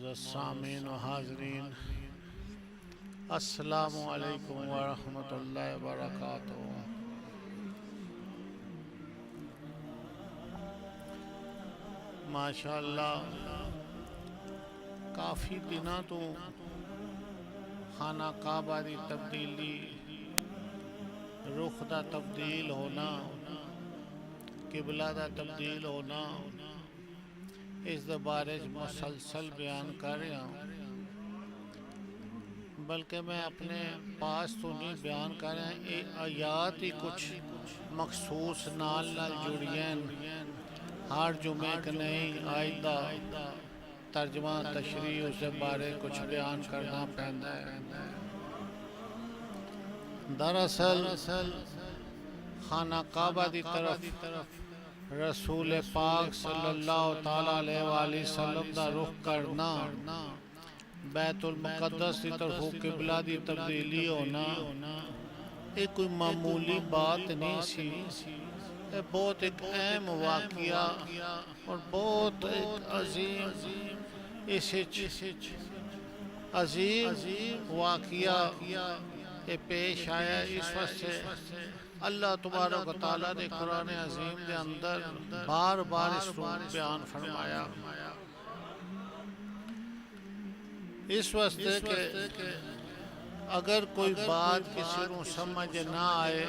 معزز سامعین و حاضرین، السلام علیکم ورحمۃ اللہ وبرکاتہ۔ ماشاءاللہ کافی دنوں تو خانہ کعبہ دی تبدیلی، رخ دا تبدیل ہونا، قبلہ دا تبدیل ہونا، اس دے بارے مسلسل بیان کر رہا ہوں، بلکہ میں اپنے پاس تو نہیں بیان کر رہا ہوں، یہ آیات ہی کچھ مخصوص نال جڑیاں، ہر جمعے کے نہیں آئندہ ترجمہ تشریح اس دے بارے کچھ بیان کرنا پہندا ہے۔ دراصل خانہ کعبہ دی طرف رسول پاک صلی اللہ تعالیٰ علیہ وآلہ وسلم دا رخ کرنا، بیت المقدس دی طرف قبلہ دی تبدیلی ہونا، یہ کوئی معمولی بات نہیں سی، یہ بہت ایک اہم واقعہ اور بہت ایک عظیم واقعہ یہ پیش آیا۔ اس وقت سے اللہ تبارک و تعالیٰ نے قرآن عظیم کے اندر بار بار اس کو بیان فرمایا، اس واسطے کہ اگر کوئی بات کسی کو سمجھ نہ آئے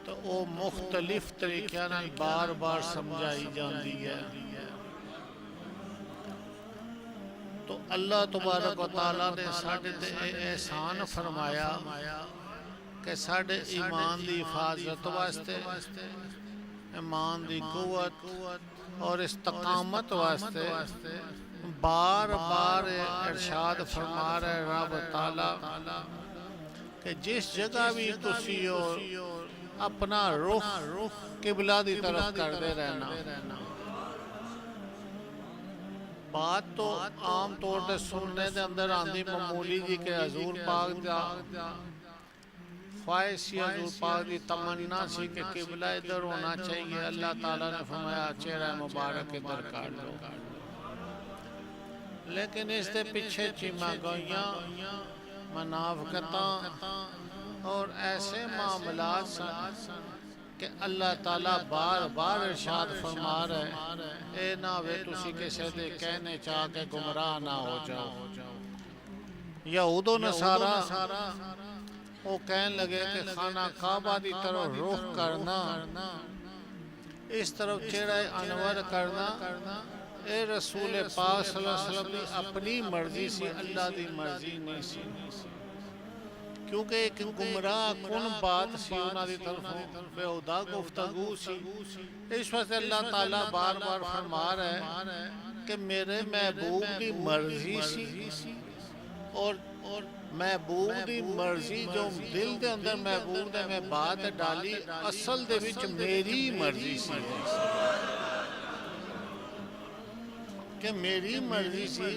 تو وہ مختلف طریقے نال بار بار سمجھائی جاندی ہے۔ تو اللہ تبارک و تعالیٰ نے ساڈے تے احسان فرمایا کہ ساڈے ایمان دی حفاظت واسطے، ایمان دی قوت اور استقامت واسطے بار بار ارشاد فرما رہے رب تعالیٰ کہ جس جگہ بھی تسی اپنا رخ قبلہ دی طرف کردے رہنا۔ بات تو عام طور پر سننے دے اندر آندی معمولی جی کہ حضور پاک دا خواہش سی، حضور پاک دی تمنا سی کہ قبلہ ادھر ہونا چاہیے، اللہ تعالیٰ نے فرمایا چہرہ مبارک ادھر کر لو، لیکن اس دے پیچھے چیما گوئیاں، منافقتاں اور ایسے معاملات سن کہ اللہ تعالیٰ بار بار ارشاد فرما رہے اے نہ وے تسی کسے دے کہنے چاہ کے گمراہ نہ ہو جاؤ۔ یہود و نصارہ وہ کہنے لگے کہ خانہ کعبہ دی طرف رخ کرنا، اس طرف چہرہ انور کرنا، اے رسول پاک صلی اللہ علیہ وسلم دی اپنی مرضی سی، اللہ دی مرضی نہیں سی، کیونکہ ایک گمراہ کن بات سی، انہاں دی طرفوں بےہودہ گفتگو سی۔ اس وقت اللہ تعالیٰ بار بار فرما رہے کہ میرے محبوب دی مرضی سی، اور محبوب دی مرضی جو دل دے اندر محبوب دے میں بات ڈالی، اصل دے وچ میری مرضی سی، کہ میری مرضی سی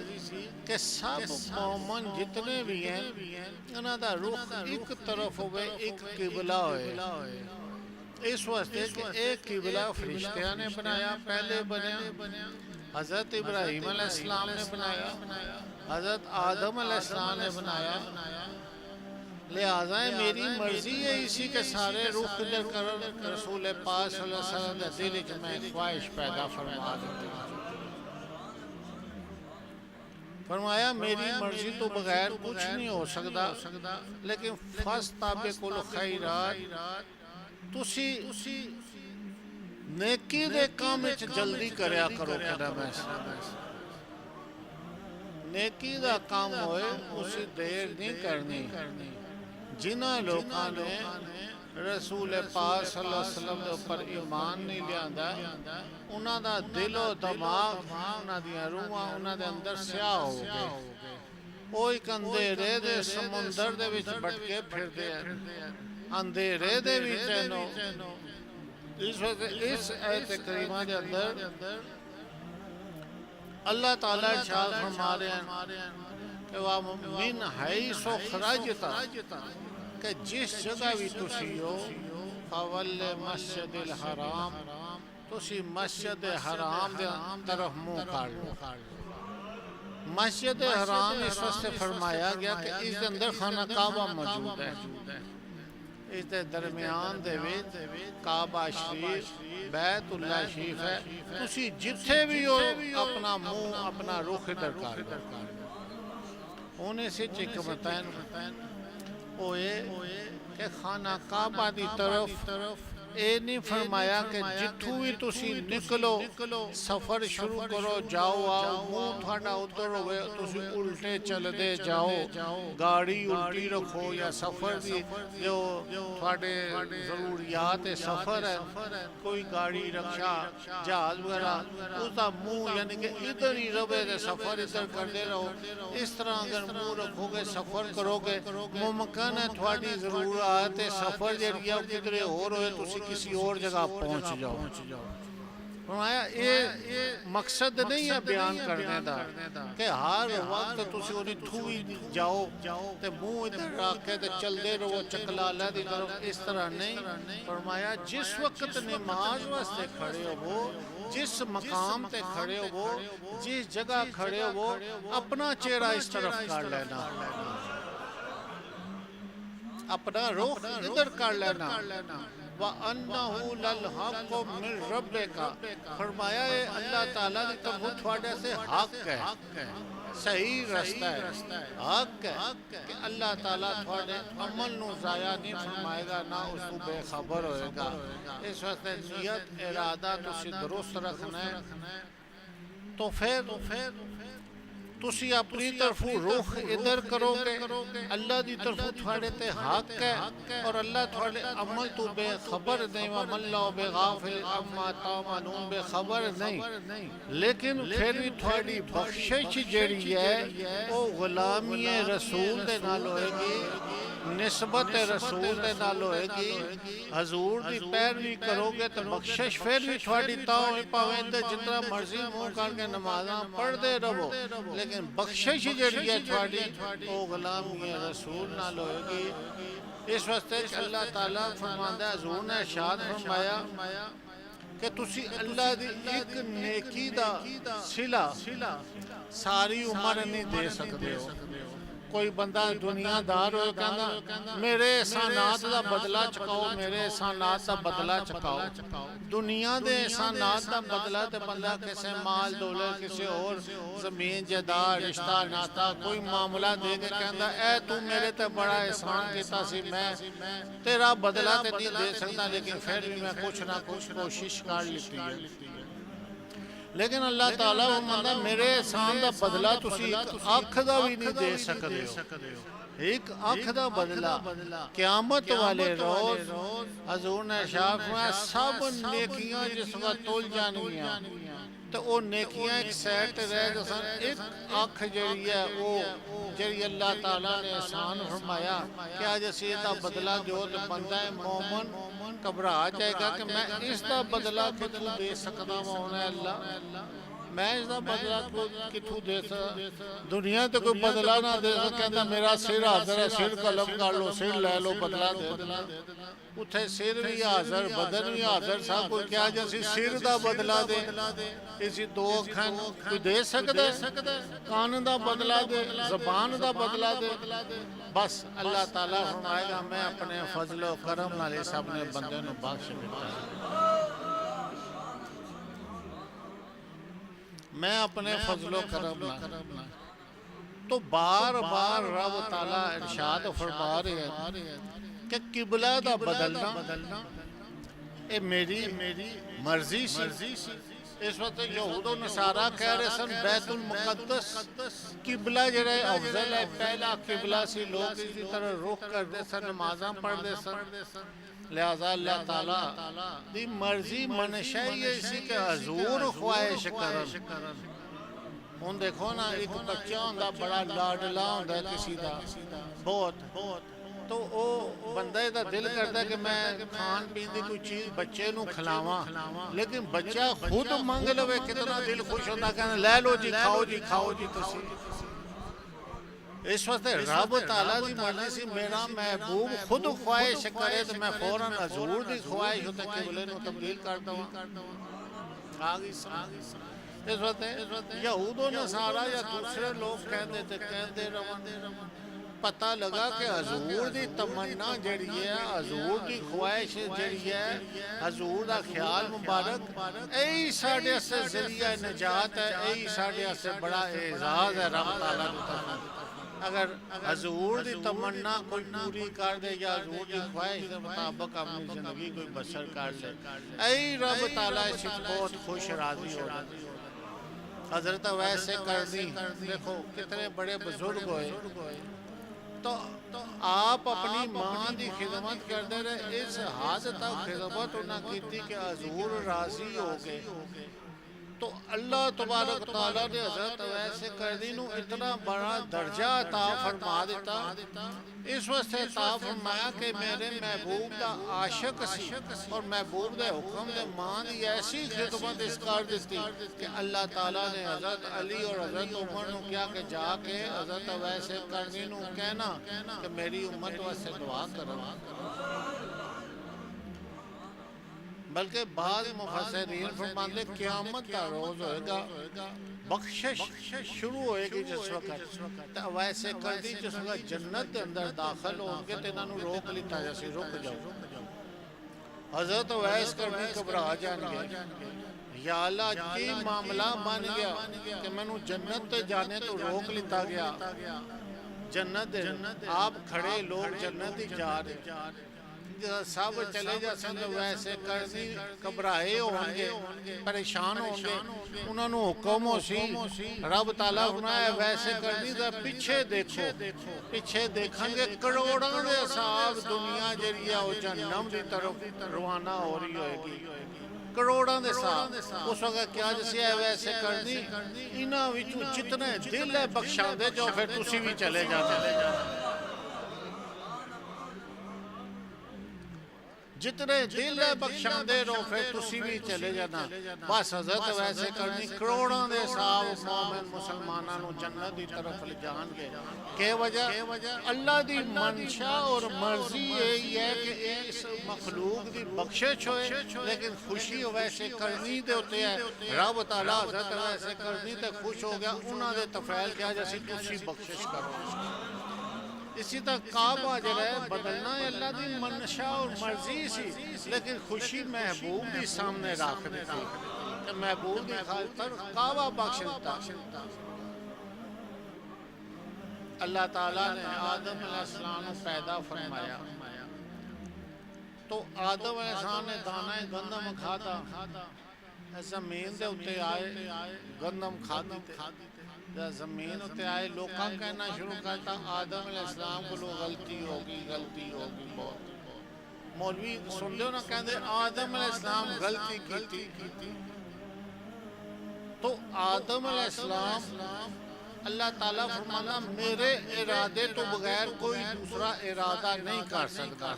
کہ سب مومن جتنے بھی ہیں انہاں دا رخ ایک طرف ہوئے، ایک قبلہ ہوئے۔ اس واسطے کہ ایک قبلہ فرشتیاں نے بنایا، پہلے بنیا حضرت ابراہیم علیہ السلام نے بنایا، حضرت آدم علیہ السلام نے بنایا، لہٰذا میری مرضی ہے اسی کے سارے رخ ادھر کر رسول پاک صلی اللہ علیہ وسلم دے دل وچ میں خواہش پیدا فرما دیتی۔ فرمایا میری مرضی تو بغیر کچھ نہیں ہو سکتا، لیکن فاستبقوا الخیرات، تسی نیکی دے کام وچ جلدی کریا کرو، نیکی دا کام ہوئے اسی دیر نہیں کرنی۔ جنہاں لوکاں نے رسول پاک صلی اللہ علیہ وسلم دے اوپر ایمان نہیں لیاندا، انہاں دا دل و دماغ، انہاں دیاں روحاں انہاں دے اندر سیاہ ہو گئے، وہ ایک اندھیرے دے سمندر دے وچ بھٹکے پھردے ہیں، اندھیرے دے وچ نو۔ اس وقت اس آیت کریمہ دے اندر اللہ تعالیٰ ارشاد فرما رہے ہیں کہ وَمِنْ حَيْثُ خَرَجْتَ، کہ جس جگہ بھی تسی ہو، فَوَلِّ مَسْجِدِ الْحَرَامِ، تسی مسجد حرام دے طرف منہ کر لو، مسجد حرام اس وقت فرمایا گیا کہ اس دے اندر خانہ کعبہ موجود ہے، اس دے درمیان دے وچ کعبہ شریف بیت اللہ شریف ہے، تسی جتھے بھی ہو اپنا منہ اپنا رخ ادھر کر دو۔ انہیں سے چکمتین ہوئے کہ خانہ کعبہ دی طرف اے نہیں فرمایا کہ جتھو بھی تسی نکلو سفر شروع کرو جاؤ آؤ منہ تھوڑا ادھر ہوئے تسی الٹے چل دے جاؤ، گاڑی الٹی رکھو یا سفر دی جو تھوڑے ضروریات سفر ہے، کوئی گاڑی رکشا جہاز وغیرہ اس دا منہ یعنی کہ ادھر ہی رہے دے سفر ادھر کرتے رہو۔ اس طرح اگر منہ رکھو گے سفر کرو گے ممکن ہے تھوڑی ضرورات سفر جڑی ہے کدھر اور ہوئے تسی کسی اور جگہ پہنچ جاؤ۔ فرمایا یہ مقصد نہیں ہے بیان کرنے دا کہ ہر وقت تسی انہیں تھوئی جاؤ تے منہ ادھر رکھ کے چل دے رہو چکلالہ دی طرف، اس طرح نہیں۔ فرمایا جس وقت نماز واسطے کھڑے ہو، جس مقام تے کھڑے ہو، جس جگہ کھڑے ہو، اپنا چہرہ اس طرف کر لینا، اپنا رخ ادھر کر لینا۔ وَأَنَّهُ لَلْحَقُ مِنْ رَبِّكَ، فرمایا ہے اللہ تعالیٰ کی طرف تھوڑے سے حق ہے، صحیح رستہ ہے، حق ہے کہ اللہ تعالیٰ تھوڑے عمل نو ضائع نہیں فرمائے گا نہ اس کو بے خبر ہوئے گا۔ اس وقت نیت ارادہ تسی درست رکھنا ہے تو پھر تسی اپنی طرف رخ ادھر کرو گے، اللہ دی طرف تھوڑے تے حق ہے اور اللہ تھوڑے عمل تو بے خبر نہیں، وَمَا اللَّهُ بِغَافِلٍ عَمَّا تَعْمَلُونَ بے خبر نہیں، لیکن پھر بھی تھوڑی بخشش جڑی ہے وہ غلامی رسول دے نال ہوئے گی، نسبت رسول دے نال ہوئے گی، حضور دی پیروی کرو گے تو بخشش پھر بھی تھوڑی تاؤں پاویں دے جتنا مرضی منہ کر کے نمازاں پڑھ دے رہو، لیکن بخشش جڑی ہے تھوڑی وہ غلامی رسول نال ہوئے گی۔ اس وقت اللہ تعالیٰ فرماندہ ہے، حضور نے ارشاد فرمایا کہ تسی اللہ دی ایک نیکی دا صلہ ساری عمر نہیں دے سکتے ہو۔ کوئی بندہ دنیا دار ہوئے کہنا میرے احسانات دا بدلہ چکاؤ، میرے احسانات دا بدلہ چکاؤ، دنیا دے احسانات دا بدلہ تے بندہ کسے مال دولت کسے اور زمین جائیداد رشتہ ناتا کوئی معاملہ دے کے کہندا اے تو میرے تے بڑا احسان کیتا سی، میں تیرا بدلہ تے نہیں دے سکتا لیکن پھر بھی میں کچھ نہ کچھ کوشش کر لیتی ہے۔ لیکن اللہ تعالیٰ فرماندا میرے احسان دا بدلہ تسی ایک اکھ دا بھی نہیں دے سکتے ہو، ایک اکھ دا بدلہ قیامت والے روز حضور نے ارشاد فرمایا سب نیکیاں جس وقت تل جانگیاں تو وہ نیکیاں ایک سیٹ رہ جسن، ایک اکھ جڑی ہے وہ جڑی اللہ تعالیٰ نے احسان فرمایا کہ آج اسی دا بدلہ جو تو بندہ مومن گھبرا جائے گا کہ میں اس دا بدلہ کتوں دے سکتا ہوں اللہ، میں اس دا بدلہ کتوں دے سکتا، دنیا تے کوئی بدلہ نہ دے سکتا، کہتا میرا سر حاضر ہے سر قلم کر لو سر لے لو بدلہ دے دو، اتھے سر بھی حاضر بدن بھی حاضر سا کوئی کیا جیسی سر دا بدلہ دے، اسی دو اکھن کوئی دے سکتا ہے، کان دا بدلہ دے زبان دا بدلہ دے، بس اللہ تعالیٰ فرمائے گا میں اپنے فضل و کرم نالے سے اپنے بندے نو بخش دیتا ہے، میں اپنے فضل و کرم نالے تو بار بار رب تعالیٰ ارشاد فرما رہے ہیں کہ قبلہ دا بدلنا اے میری مرضی سی۔ اس وقت یہود و نصارہ کہہ رہے سن بیت المقدس قبلہ جڑے افضل ہے، پہلا قبلہ سی، لوگ اسی طرح رخ کر دے سن نمازاں پڑھ دے سن، لہذا اللہ تعالیٰ دی مرضی منشا یہ اسی کہ حضور خواہش کرن۔ ہن دیکھو نا ایک بچہ ہوندا بڑا لاڈلا ہوندا کسی دا بہت تو وہ بندہ دا دل کرتا ہے کہ میں کھان پین دی کوئی چیز بچے نو کھلاواں، لیکن بچہ خود مانگ لوے کتنا دل خوش ہوتا کہ لے لو جی کھاؤ جی تسی۔ اس وقت رب تعالیٰ دی مرضی سی میرا محبوب خود خواہش کرے تو میں فوراً حضور دی خواہش ہوتا کہ قبلے نو تبدیل کرتا ہوں۔ اس وقت یہود و نصارہ یا دوسرے لوگ کہندے رہن پتہ لگا کہ حضور دی تمنا جڑی ہے، حضور دی خواہش جڑی ہے، حضور دا خیال مبارک اے ساڈے سے ذریعہ نجات ہے، اے ساڈے سے بڑا اعزاز ہے رب تعالیٰ دی طرف۔ اگر حضور دی تمنا کوئی پوری کر دے یا حضور دی خواہش کے مطابق اپنی زندگی کوئی بسر کر لے، اے رب تعالیٰ اس بہت خوش راضی ہو جاتا۔ حضرت ویسے کرنی دیکھو کتنے بڑے بزرگ ہوئے، تو آپ اپنی ماں دی خدمت کردے رہے، اس حد تک خدمت انہاں کیتی کہ حضور راضی ہو گئے۔ تو اللہ تبارک تعالیٰ نے حضرت ویسے کرنی نو اتنا بڑا درجہ عطا فرما دیتا، اس وقت عطا فرمایا کہ میرے محبوب دا عاشق سی اور محبوب دے حکم دے ماں دی ایسی خدمت اس کر دیتی کہ اللہ تعالیٰ نے حضرت علی اور حضرت عمر نو کیا کہ جا کے حضرت ویسے کرنی نو کہنا کہ میری امت واسطے دعا کرنا۔ بلکہ بعض مفسرین فرماتے قیامت کا روز ہوئے گا، بخشش شروع ہوئے گی جس وقت ویسے کردی جس وقت جنت کے اندر داخل ہوں گے تو انہوں نے روک لیتا جیسے رک جاؤ۔ حضرت ویس کرنی گھبرا جان گے، یا اللہ کی معاملہ بن گیا کہ میں نے جنت تے جانے تو روک لیتا گیا، جنت آپ کھڑے لوگ جنت ہی جا رہے، سب چلے جاتے ہیں، ویسے کرنی گھبرائے ہوں گے، پریشان ہوں گے، انہوں نے حکم ہو سی رب تعالیٰ فرمایا ویسے کرنی دا پیچھے دیکھو، پیچھے دیکھیں گے کروڑاں دے اصحاب دنیا جڑی ہے وہ جہنم دی طرف روانہ ہو رہی ہوئے گی، کروڑاں دے ساتھ۔ اس وقت کیا جیسے ہے ویسے کرنی انہاں وچوں جتنے دل ہے بخشاں دے جو پھر تسی بھی چلے جاتے، جتنے دل ہے بخشاں دے رو پھر تسی بھی چلے جانا۔ بس حضرت ویسے کرنی کروڑاں دے صاحب مومن مسلمانوں جنت دی طرف لے جان گے۔ کہ وجہ اللہ دی منشا اور مرضی یہی ہے کہ اس مخلوق دی بخشش ہوئے، لیکن خوشی ویسے کرنی دے ہوتے ہیں۔ رب تعالیٰ حضرت ویسے کرنی تے خوش ہو گیا، انہاں دے تفعیل کیا جیسے تسی بخشش کرو۔ اسی طرح کعبہ جڑا ہے بدلنا ہے اللہ دی منشا اور مرضی سی، لیکن خوشی محبوب دی سامنے رکھ دیتی کہ محبوب دی خاطر کعبہ بخش دیتا۔ اللہ تعالیٰ نے آدم علیہ السلام کو پیدا فرمایا تو آدم علیہ السلام نے دانہ گندم کھادا، زمین دے اتے آئے گندم کھادی تے زمین ہوتے آئے لوکاں کہنا شروع کرتا آدم علیہ السلام کو لوگ غلطی ہوگی بہت۔ مولوی سن لے نہ کہندے آدم علیہ السلام غلطی کی تو آدم علیہ السلام اللہ تعالیٰ فرمانا میرے ارادے تو بغیر کوئی دوسرا ارادہ نہیں کر سکتا۔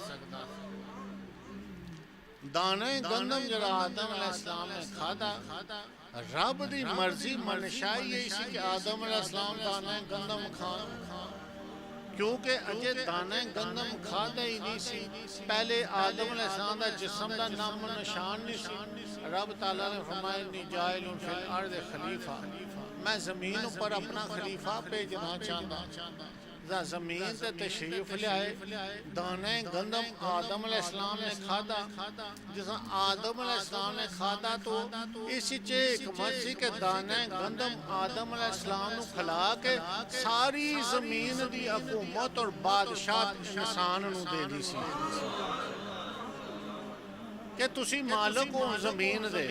دانے گندم جڑا آدم علیہ السلام نے کھادا، رب دی مرضی منشا یہی سی کہ آدم علیہ السلام دانے گندم کھان، کیونکہ اجے دانے گندم کھادا ہی نہیں سی، پہلے آدم علیہ السلام دا جسم دا نام و نشان نہیں سی۔ رب تعالیٰ نے فرمایا انی جاعل فی الارض خلیفہ، میں زمین پر اپنا خلیفہ بھیجنا چاہتا، زمین تے تشریف لے آئے، دانے گندم آدم علیہ السلام نے کھادا، جس آدم علیہ السلام نے کھادا تو اسی چے حکمت سی کہ دانے گندم آدم علیہ السلام نو کھلا کے ساری زمین دی حکومت اور بادشاہ انسان نو دے دی سی کہ تسی مالک ہو زمین دے،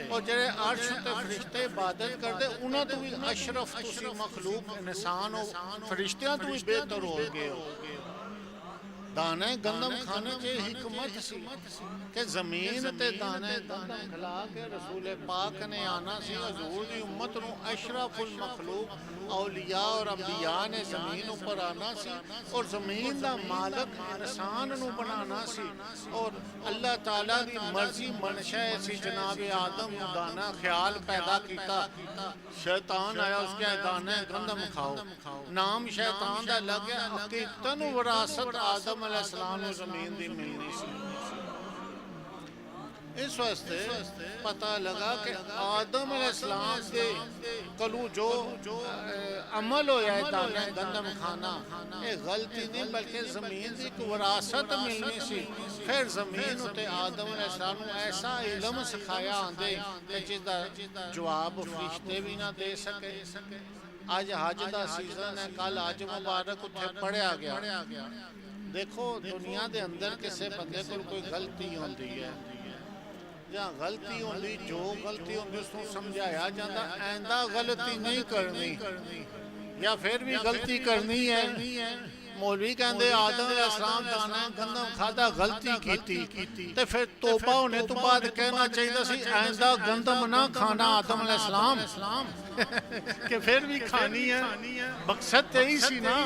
اور جڑے عرش تے فرشتے عبادت کردے انہاں تو بھی اشرف تسی مخلوق انسان ہو، فرشتیاں تو بھی بہتر ہو گئے ہو۔ دانے گندم کھانے کے حکمت سی کہ زمین تے دانے گندم کھلا کے رسول پاک نے آنا سی، حضور دی امت نو اشرف المخلوق اولیاء اور انبیاء نے زمین پر آنا سی اور زمین دا مالک انسان نو بنانا سی، اور اللہ تعالیٰ دی مرضی منشا سی جناب آدم نو دانا خیال پیدا کیتا، شیطان آیا اس کے دانے گندم کھاؤ، نام شیطان دا لگیا، حقیقتاً وراثت آدم علیہ السلام نے زمین دی ملنی سی۔ اس واسطے پتہ لگا کہ آدم علیہ السلام کے کلو جو عمل ہویا ہے دانے گندم کھانا یہ غلطی نہیں بلکہ زمین دی کو وراثت ملنی سی پھر زمین ہوتے آدم علیہ السلام نے ایسا علم سکھایا آندے کہ جس دا جواب فرشتے بھی نہ دے سکے آج حج دا سیزن ہے کل حج مبارک اتھے پڑھیا گیا دیکھو دنیا دے اندر کسے بندے کو کوئی غلطی ہوندی ہے جہاں غلطی ہوندی جو غلطی ہوندی اس کو سمجھایا جاندہ آئندہ غلطی نہیں کرنی یا پھر بھی غلطی کرنی ہے مولوی کہندے آدم علیہ السلام دانا گندم کھادا غلطی کیتی تے پھر توبہ ہونے تو بعد کہنا چاہیے سی آئندہ گندم نہ کھانا آدم علیہ السلام کہ پھر بھی کھانی ہے مقصد تے ہی سی نا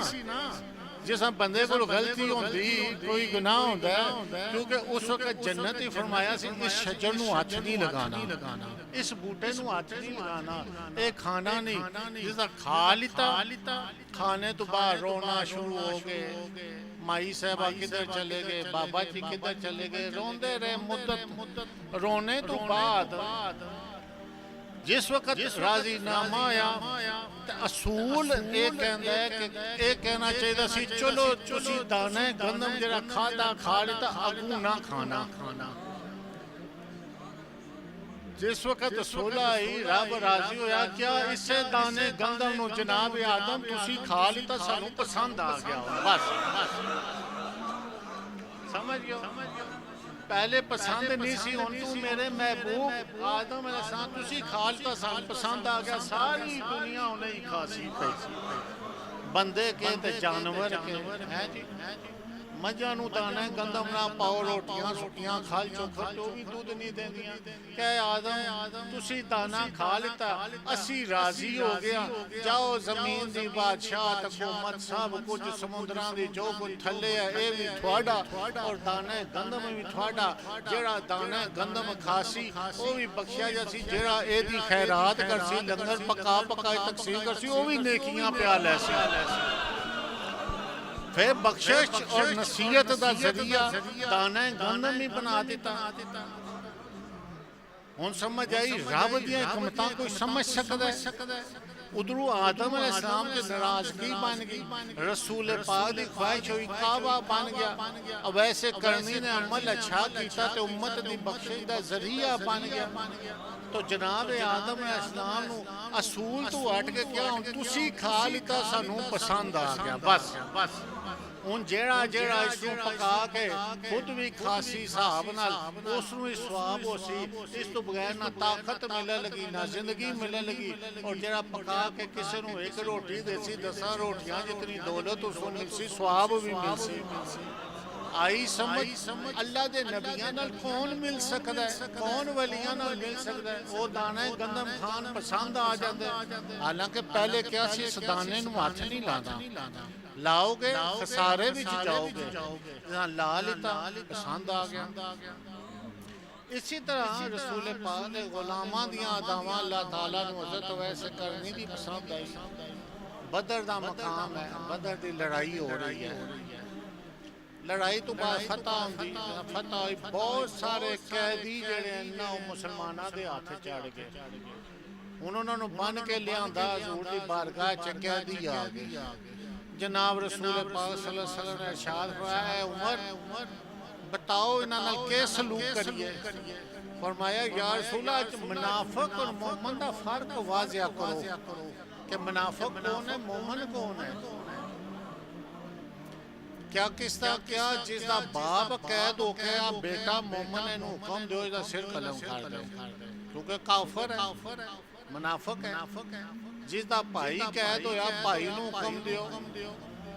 جس ہم بندے کو غلطی ہوندی کوئی گناہ ہوندا ہے کیونکہ اس وقت جنت ہی فرمایا سی اس شجر نو ہاتھ نہیں لگانا اس بوٹے نو ہاتھ نہیں لگانا اے کھانا نہیں جس کھا لیتا کھانے تو بعد رونا شروع ہو گئے مائی صاحبہ کدھر چلے گئے بابا جی کدھر چلے گئے روندے رہے مدت رونے تو بعد جس وقت راضی نامہ آیا اصول ایک کہندہ ہے کہ ایک کہنا چاہیے سی چلو تسی دانے گندم جرا کھا لیتا اگو نہ کھانا جس وقت صلح آئی رب راضی ہویا کیا اس سے دانے گندم نو جناب آدم تسی کھا لیتا سانو پسند آ گیا بس سمجھ گیا پہلے پسند نہیں سی ہون تو میرے محبوب آدم علیہ السلام تسی کھا لیتا سان پسند آ گیا ساری دنیا انہیں ہی کھاسی پہ بندے کے تے جانور کے مجھا نو دانا گندم نہ پاؤ روٹیاں سٹیاں کھال چوکھر تو بھی دودھ نہیں دیں دیا کہ آدم تسی دانا کھا لیتا اسی راضی ہو گیا جاؤ زمین دی بادشاہ حکومت سب کچھ سمندران دی جو کچھ تھلے ہے اے بھی تھوڑا اور دانا گندم بھی تھوڑا جڑا دانا گندم کھاسی وہ بھی بخشیا جاسی جڑا اے دی خیرات کرسی لنگر پکا پکائی تقسیم کرسی وہ بھی نیکیاں پیا لیسی پھر بخشش اور نصیحت دا ذریعہ دانا گندم ہی بنا دیتا ہون سمجھ آئی رب دیا حکمتاں کوئی سمجھ سکتا ہے ادھرو آدم علیہ السلام کے ناراضگی بن گئی رسول پاک دی خواہش ہوئی کعبہ بن گیا اب ایسے کرنی نے عمل اچھا کیتا تے امت دی بخشش دا ذریعہ بن گیا تو جناب آدم علیہ السلام نو اصول تو ہٹ کے کیا ہوں تسی کھا لیتا سانو پسند آ گیا بس ان جیڑا اس کو پکا کے خود بھی کھاسی صاحب نال اس نو سواب ہو سی اس تو بغیر نہ طاقت ملے لگی نہ زندگی ملے لگی اور جیڑا پکا کے کسی نو ایک روٹی دے سی 10 روٹیاں جتنی دولت اس کو مل سی سواب بھی مل سی آئی سمجھ اللہ دے نبیان نال کون مل سکتا ہے کون ولیان نال مل سکتا ہے وہ دانے گندم کھان پسند آ جاندے حالانکہ پہلے کیا سی اس دانے نو ہاتھ نہیں لانا لاؤ گے خسارے بھی جاؤ گے لا لیتا پسند آ گیا اسی طرح رسول پاک نے غلاماں دیاں اداواں اللہ تعالیٰ نے حضرت ویسے کرنی بھی پسند آئی بدر دا مقام ہے بدر دی لڑائی ہو رہی ہے لڑائی تو بعد فتح ہوندی فتح ہوئی بہت سارے قیدی جڑے ہیں نہ مسلمانہ دے ہاتھ چڑھ گئے انہوں نے بن کے لیاندہ حضور دی بارگاہ چ قیدی آ گئے جناب رسول پاک صلی اللہ علیہ وسلم نے ارشاد فرمایا ہے عمر بتاؤ انہاں نال کیا سلوک کریے فرمایا یا رسول اللہ منافق اور مومن دا فرق واضح کرو کہ منافق کون ہے مومن کون ہے کیا کس طرح کیا جس دا باپ قید ہو کے بیٹا مومن ہے نو حکم دیو اس دا سر قلم کر دے کیونکہ کافر ہے منافق ہے جس دا بھائی قید ہویا بھائی نو حکم دیو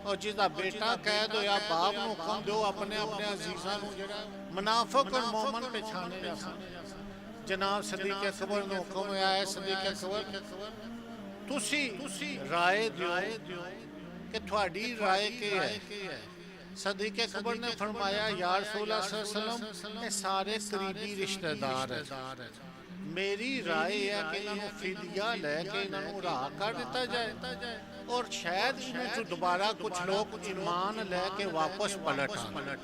اور جس دا بیٹا قید ہویا باپ نو حکم دیو اپنے عزیزاں نو جڑا منافق اور مومن پہچانے جا جناب صدیق اکبر نو حکم ہویا ہے صدیق اکبر تسی رائے دیو کہ تھوڑی رائے کے ہے صدیق اکبر نے فرمایا یا رسول اللہ صلی اللہ علیہ وسلم یہ سارے قریبی رشتہ دار ہیں میری رائے ہے کہ انہوں فدیہ لے کے انہوں راہ کر دیتا جائے اور شاید انہوں جو دوبارہ کچھ لوگ ایمان لے کے واپس پلٹ آنا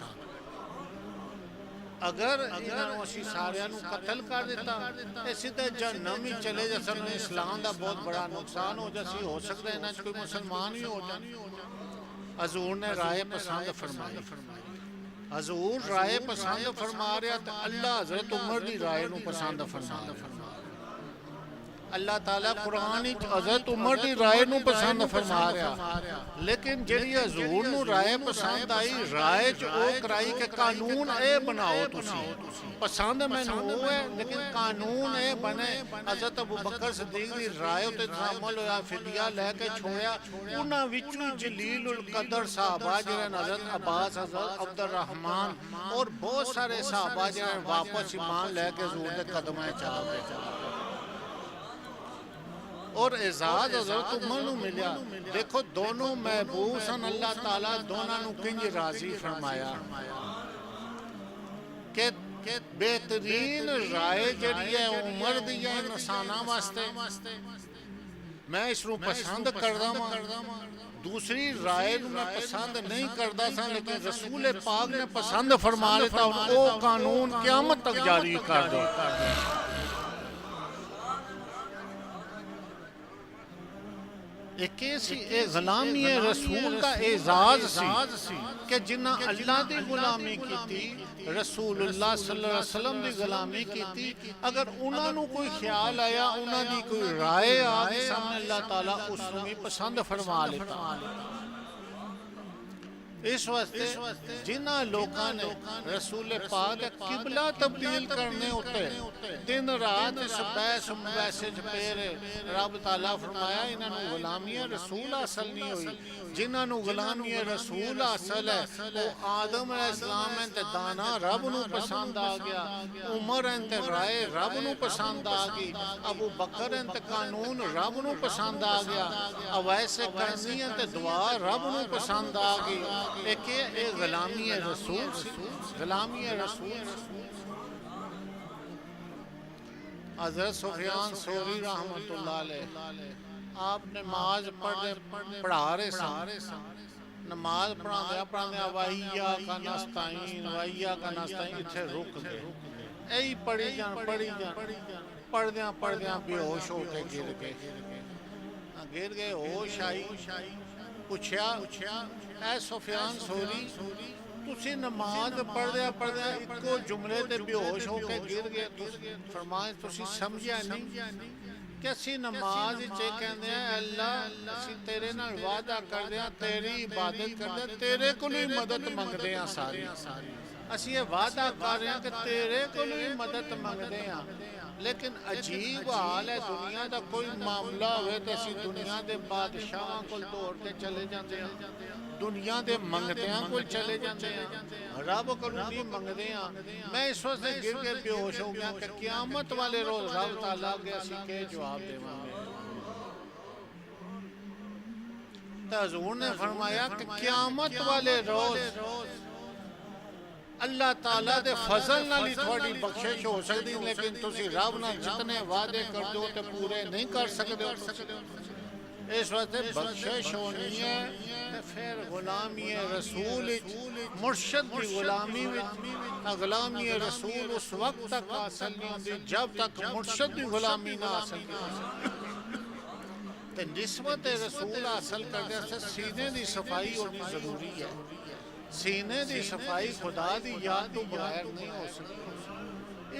اگر انہوں نے اسی سارے نو قتل کر دیتا اسی تے جہنم ہی چلے جسن اسلام دا بہت بڑا نقصان ہو جاسی ہو سکتا ہے انہیں کوئی مسلمان ہی ہو جائے. حضور نے رائے پسند فرمائی. حضور رائے پسند فرما رہا تو اللہ حضرت عمر دی رائے نو پسند فرما رہا. اللہ تعالیٰ قرآن حضرت عمر دی رائے نو پسند فرما رہا. لیکن جڑی حضور نو رائے پسند آئی رائے جو او کرائی کہ قانون اے بناؤ تسی. پسند میں نو ہے لیکن قانون اے بنے. حضرت ابو بکر صدیق دی رائے تے تعامل ہویا فدیہ لے کے چھوڑیا. انہاں وچوں جلیل القدر صحابہ جنہاں حضرت عباس حضرت عبد الرحمن اور بہت سارے صحابہ جنہاں واپس ایمان لے کے حضور دے قدمیں چلا گئے. اور اعزاز حضرت عمر نو ملیا. دیکھو دونوں محبوب سن. اللہ تعالیٰ دونوں نو کنج راضی فرمایا کہ بہترین رائے جڑی ہے عمر دی ہے انساناں واسطے میں اس نو پسند کردا ہاں. دوسری رائے نو میں پسند نہیں کردا سا لیکن رسول پاک نے پسند فرما لیتا او قانون قیامت تک جاری کر دو. ایک غلامی رسول کا اعزاز سی کہ جنہ اللہ دی غلامی کی تھی رسول اللہ صلی اللہ علیہ وسلم دی غلامی کی تھی. اگر انہوں نے کوئی خیال آیا انہوں دی کوئی رائے آگے سامنے اللہ تعالیٰ اس میں پسند فرما لیتا. اس واسطے جنہ لوگاں نے رسول پاک قبلہ تبدیل کرنے ہوتے دن رات اس بحث مباحثے پیرے رب تعالیٰ فرمایا انہوں نے غلامی رسول حاصل نہیں ہوئی. جنہوں نے غلامی رسول حاصل ہے وہ آدم علیہ السلام انتے دانا رب نو پسند آ گیا. عمر انتے رائے رب نو پسند آ گئی. ابو بکر انتے قانون رب نو پسند آ گیا. اویس کرنی انتے دعا رب نو پسند آ گئی. ایک غلامی رسول سی. غلامی رسول حضرت سفیان ثوری رحمت اللہ علیہ آپ نماز پڑھا رہے سن. نماز پڑھا دیا وَإِيَّاكَ نَسْتَعِينُ وَإِيَّاكَ نَسْتَعِينُ اتھے رک گئے. ایہی پڑھی جان پڑھ دیاں بے ہوش ہو کے گر گئے. ہوش آئی پوچھیا اے سفیان ثوری تسی نماز پڑھ دیا ایکو جملے تے بے ہوش ہو کے گر گئے. فرمائے تسی سمجھیا نہیں کہ اسی نماز چے کہندے ہیں اللہ اسی تیرے نال وعدہ کر دیا تیری عبادت کر دیا تیرے کو ہی مدد منگ دیا ساری. اسی یہ وعدہ کر رہے ہیں کہ تیرے کو ہی مدد منگ دیا. لیکن عجیب حال ہے دنیا دا کوئی معاملہ ہوئے تو اسی دنیا دے بادشاہاں کو دوڑ کے چلے جاندے ہیں. دنیا دے منگدیاں کو چلے جاندے ہیں. رب کو نہیں مانگتے ہیں. میں اس وقت گر کے بے ہوش ہو گیا کہ قیامت والے روز رب تعالیٰ کے اسی کے جواب دے مانگے. تو حضور نے فرمایا کہ قیامت والے روز اللہ تعالیٰ دے فضل نہ لی تھوڑی بخشش ہو سکتی لیکن تسی رب نہ جتنے وعدے کر دو تے پورے نہیں کر سکتے. اس وقت بخشش ہونی ہے پھر غلامی رسول مرشد کی غلامی غلامی رسول اس وقت تک حاصل نہیں ہوتی جب تک مرشد کی غلامی نہ حاصل نہیں. نسبت رسول حاصل کرنے سے سینے دی صفائی ہونی ضروری ہے. سینے دی صفائی خدا دی یاد تو بغیر نہیں ہو سکتی.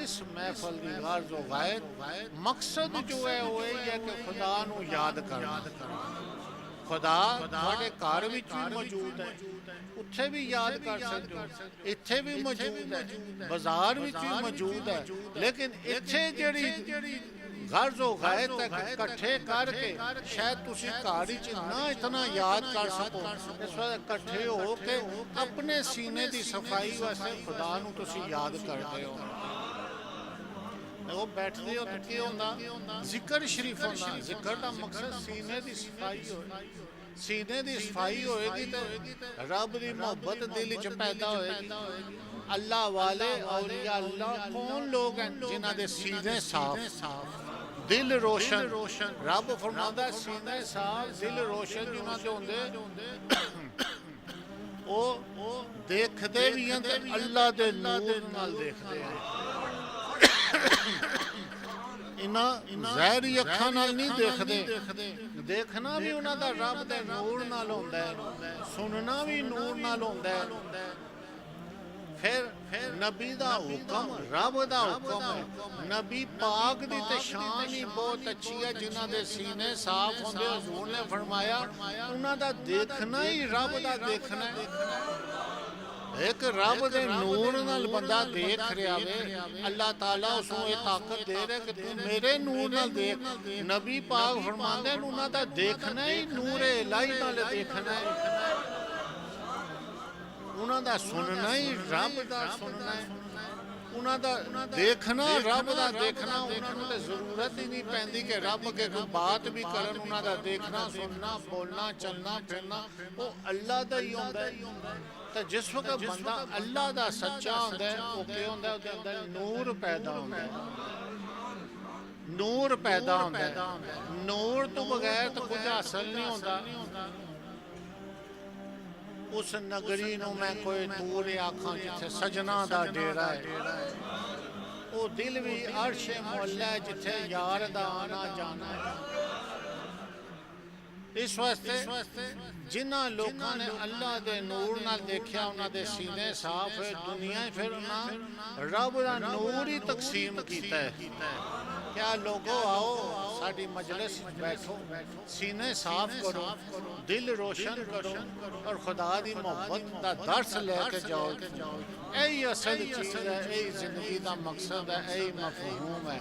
اس محفل دی غرض و غائد مقصد جو ہے وہ یہ ہے کہ خدا نو یاد کرنا. خدا تھوڑے گھر وچ بھی موجود ہے اتھے بھی یاد کر سکتے ہو اتھے بھی موجود ہے بازار وچ بھی موجود ہے. لیکن اتھے جڑی غرض و غائد تک کٹھے کر کے شاید تسی کاری چ نہ اتنا یاد کر سکو. اس وقت کٹھے ہو کے اپنے سینے دی صفائی واسطے خدا نو تسی یاد کرتے ہو. وہ بیٹھتے ہو تو کیا ہوتا ذکر شریف ہوتا. ذکر دا مقصد سینے دی صفائی ہوئے. سینے دی صفائی ہوئے گی تو رب دی محبت دل چ پیدا ہوئے گی. اللہ والے اولیاء اللہ کون لوگ ہیں جنہاں دے سینے صاف دل روشن. رب فرماتا ہے سینے صاف دل روشن جنہاں دے ہوندے ਉਹ ਦੇਖਦੇ ਵੀ ਹਨ ਤੇ ਅੱਲਾ ਦੇ ਨੂਰ ਨਾਲ ਦੇਖਦੇ ਆ ਇਹਨਾਂ ਜ਼ਾਹਿਰੀ ਅੱਖਾਂ ਨਾਲ ਨਹੀਂ ਦੇਖਦੇ ਦੇਖਣਾ ਵੀ ਉਹਨਾਂ ਦਾ ਰੱਬ ਦੇ ਨੂਰ ਨਾਲ ਹੁੰਦਾ ਹੈ ਸੁਣਨਾ ਵੀ ਨੂਰ ਨਾਲ ਹੁੰਦਾ ਹੈ ਫਿਰ ਨਬੀ ਦਾ ਹੁਕਮ ਰੱਬ ਦਾ ਹੁਕਮ ਹੈ ਨਬੀ ਪਾਕ ਦੀ ਤੇ ਸ਼ਾਨ ਹੀ ਬਹੁਤ ਅੱਛੀ ਹੈ ਜਿਨ੍ਹਾਂ ਦੇ ਸੀਨੇ ਸਾਫ਼ ਹੁੰਦੇ ਹਜ਼ੂਰ ਨੇ ਫਰਮਾਇਆ ਉਹਨਾਂ ਦਾ ਦੇਖਣਾ ਹੀ ਰੱਬ ਦਾ ਦੇਖਣਾ ਹੈ ایک رب دے نور نال بندہ دیکھ رہا ہے اللہ تعالیٰ اس کو یہ طاقت دے رہے کہ تو میرے نور نال دیکھ نبی پاک فرماندے ہیں انہاں دا دیکھنا ہی نور الہی نال دیکھنا ہے انہاں دا سننا ہی رب دا سننا ہے انہاں دا دیکھنا رب دا دیکھنا انہاں تے ضرورت ہی نہیں پیندی کہ رب کے کوئی بات بھی کرن انہاں دا دیکھنا سننا بولنا چلنا پھرنا وہ اللہ دا ہی ہوندا ہے تو جس وقت بندہ اللہ دا سچا ہوندا ہے وہ کیا ہوندا ہے اس دے اندر نور پیدا ہوندا ہے نور پیدا ہوندا ہے نور تو بغیر تو کچھ حاصل نہیں ہوندا اس نگری نو میں کوئی دور آکھاں جتھے سجنا دا ڈیرا ہے وہ دل بھی عرش مولا ہے جتھے یار دا آنا جانا ہے اس واسطے جنہ لوگوں نے اللہ دے نور نال دیکھیا انہاں دے سینے صاف ہے دنیا پھر انہاں رب دا نور ہی تقسیم کیتا ہے کیا لوگو آؤ ساڑی مجلس بیٹھو سینے صاف کرو دل روشن کرو اور خدا دی محبت دا درس لے کے جاؤ اے اصل چیز ہے اے زندگی دا مقصد ہے اے مفہوم ہے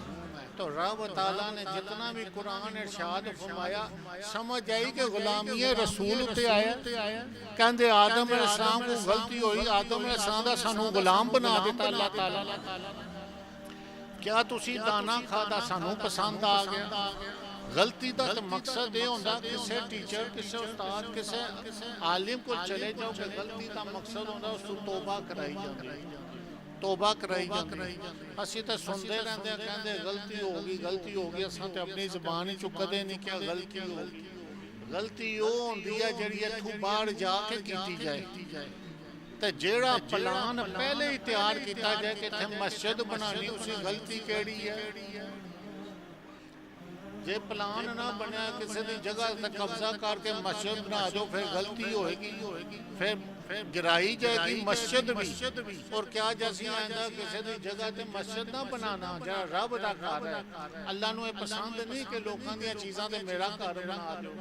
تو رب تعالیٰ نے جتنا بھی قرآن ارشاد فرمایا سمجھ آئی کہ غلامی رسول تے آیا کہندے آدم علیہ السلام کو غلطی ہوئی آدم علیہ السلام دا سانو غلام بنا دیتا اللہ تعالیٰ کیا تسی دانا کھادا سانو پسند آ گیا غلطی دا تو مقصد یہ ہوندا کسے ٹیچر کسے استاد کسے عالم کو چلے جاؤ کہ غلطی دا مقصد ہوندا اس کو توبہ کرائی جاندی توبہ کرائی جاندی اسی تے سندے رہندے کہندے غلطی ہوگی اساں تے اپنی زبان ہی چکدے نہیں کیا غلطی ہوگی غلطی وہ ہوندی ہے جڑی اتھوں باہر جا کے کیتی جائے تے جیڑا پلان پہلے ہی تیار کیتا جائے کہ اتھے مسجد بنانی اسی غلطی کیڑی ہے جے پلان نہ بنیا کسی دی جگہ تے قبضہ کر کے مسجد بنا دو پھر غلطی ہوئے گی پھر گرائی جائے گی مسجد بھی اور کیا جیسی آئندہ کسی دی جگہ تے مسجد نہ بنانا جہاں رب دا گھر ہے اللہ نو یہ پسند نہیں کہ لوگوں دیا چیزاں تے میرا گھر بنا دو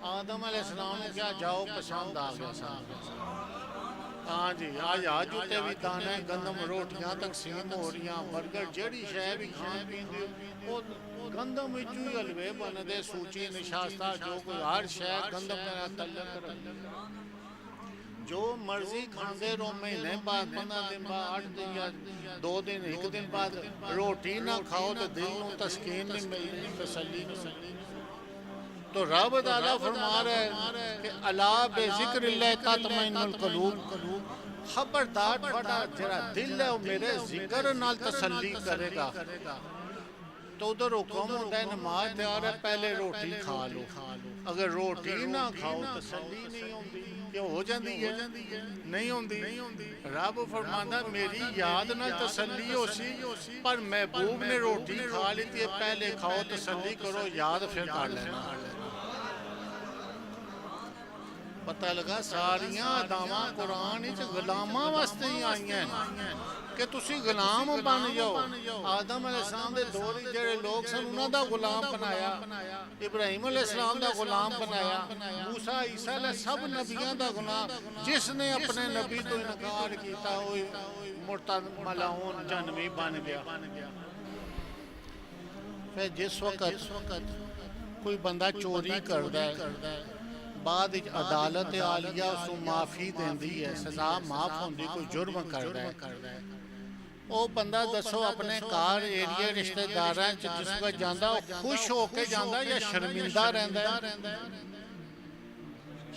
آدم علیہ السلام نے کیا جاؤ پسند آ گیا صاحب ہاں جی آج جوتے بھی دانے گندم روٹیاں تقسیم ہو رہی ہیں برگر جڑی شے بھی کھان پین دی وہ گندم وچوں ہی حلوے بن دے سوچی نشاستہ جو کوئی ہر شے گندم میرا تعلق رکھ جو مرضی کھاندے رو مہینے بعد 15 دن بعد 8 دن یا 2 دن 1 دن بعد روٹی نہ کھاؤ تو دل نو تسکین نہیں ملنی تسلی نہیں تو رب تعالیٰ فرما رہے ہیں کہ الا بے ذکر اللہ تطمئن القلوب خبردار تھوڑا جڑا دل ہے وہ میرے ذکر نال تسلی کرے گا تو ادھر حکم ہوتا ہے نماز تیار ہے پہلے روٹی کھا لو اگر روٹی نہ کھاؤ تسلی نہیں ہوندی کیوں ہو جاندی ہے نہیں ہوندی رب فرماندا میری یاد نہ تسلی ہو سی پر محبوب نے روٹی کھا لی تھی پہلے کھاؤ تسلی کرو یاد پھر کر لینا پتہ لگا ساریاں اداواں قرآن وچ غلاماں واسطے ہی آئی ہیں کہ تسی غلام بن جاؤ آدم علیہ السلام دے دور جڑے لوگ سن انہاں دا غلام بنایا ابراہیم علیہ السلام دا غلام بنایا موسیٰ عیسیٰ علیہ سب نبیاں دا غلام جس نے اپنے نبی تو انکار کیتا ہوئی مرتد ملعون جہنمی بن گیا پھر جس وقت کوئی بندہ چوری کردا ہے بعد عدالت عالیہ اس کو معافی دیندی ہے سزا معاف ہوندی کوئی جرم کردا ہے وہ بندہ دسو اپنے کار ایریے رشتہ داراں جس کو جاندا وہ خوش ہو کے جاندا یا شرمندہ رہندا ہے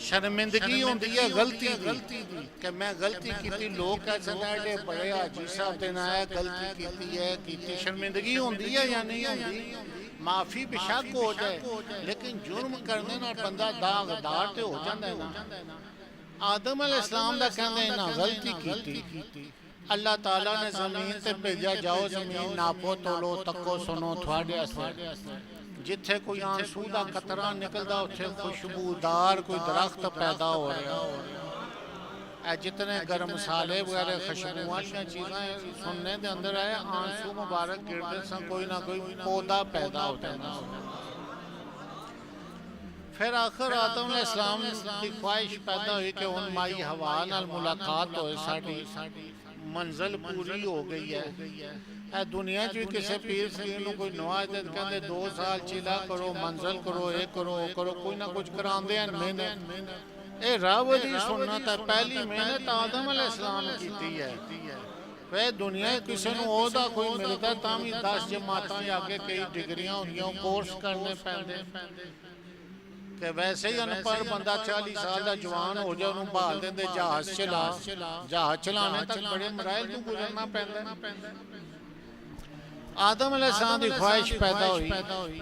شرمندگی ہوندی ہے غلطی دی کہ میں غلطی کیتی لوگ کہتے ہیں بڑے حاجی صاحب دے نال غلطی کیتی شرمندگی ہوندی ہے یا نہیں ہوندی معافی بشک ہو جائے لیکن جرم کرنے نال بندہ داغدار تے ہو جاندا ہے نا آدم علیہ السلام دا کہندے انہاں غلطی کیتی اللہ تعالیٰ نے زمین تے بھیجا جاؤ زمین ناپو تولو تکو سنو تھوڑے استے جتھے کوئی آنسو دا قطرہ نکلدا اتھے خوشبودار کوئی درخت پیدا ہو رہا اے جتنے گرم مسالے وغیرہ خوشبو والیاں چیزاں سننے دے اندر آئے آنسو مبارک گردے سن کوئی نہ کوئی پودا پیدا ہوتا ہے پھر آخر آدم علیہ السلام کی خواہش پیدا ہوئی کہ ان مائی ہوا نال ملاقات ہوئے ساڑی منزل پوری ہو گئی ہے اے دنیا جو کسی پیر فقیر کوئی نوازت کہندے 2 سال چلا کرو منزل کرو اے کرو کوئی نہ کچھ کراندے ہیں محنت اے رب دی سنت ہے پہلی محنت آدم علیہ السلام کیتی ہے پھر دنیا کسی نو عہدہ کوئی ملتا ہے تامی 10 جماعتاں یا کے کئی ڈگریاں ہوندیاں کورس کرنے پیندے کہ ویسے ہی انپڑھ بندہ 40 سال دا جوان ہو جائے انہوں بھال دیں دے جہاز چلانے تک بڑے مراحل تو گزرنا پیندا ہے آدم علیہ السلام دی خواہش پیدا ہوئی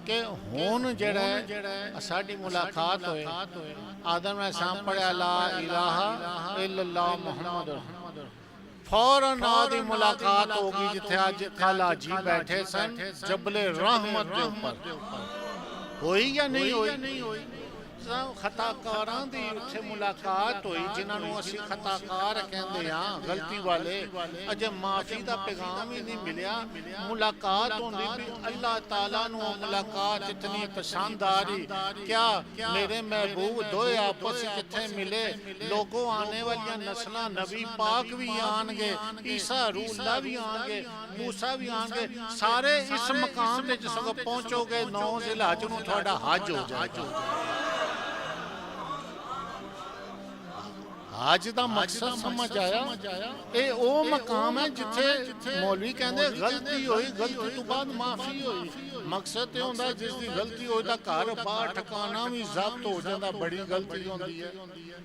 کہ ہون جڑا ہے ساڑی ملاقات ہوئے آدم علیہ السلام پڑھے لا الہ الا اللہ محمد فوراً آدھی ملاقات ہوگی جتھے آج کالا جی بیٹھے سن جبل رحمت دے اوپر ہوئی یا نہیں ہوئی خطاکاران دی اتھے ملاقات ہوئی جنہاں نو اسی خطاکار کہندے ہاں غلطی والے اجے معافی دا پیغام ہی نہیں ملیا ملاقات ہوندی بھی اللہ تعالیٰ نو ملاقات اتنی پسند آ رہی کیا میرے محبوب دوئے آپس جتھے ملے لوگوں آنے والیاں نسلہ نبی پاک بھی آن گے عیسیٰ روح اللہ بھی آن گے موسیٰ بھی آن گے سارے اس مقام دے جس وقت پہنچو گے 9 ذی الحجہ نو تھوڑا حج ہو جائے آج دا مقصد سمجھ آیا اے او مقام ہے جتھے مولوی کہندے غلطی ہوئی غلطی تو بعد معافی ہوئی مقصد یہ ہوندہ جس دی غلطی ہوئی دا کار بار ٹھکانا بھی ضبط ہو جاندہ بڑی غلطی ہوندی ہے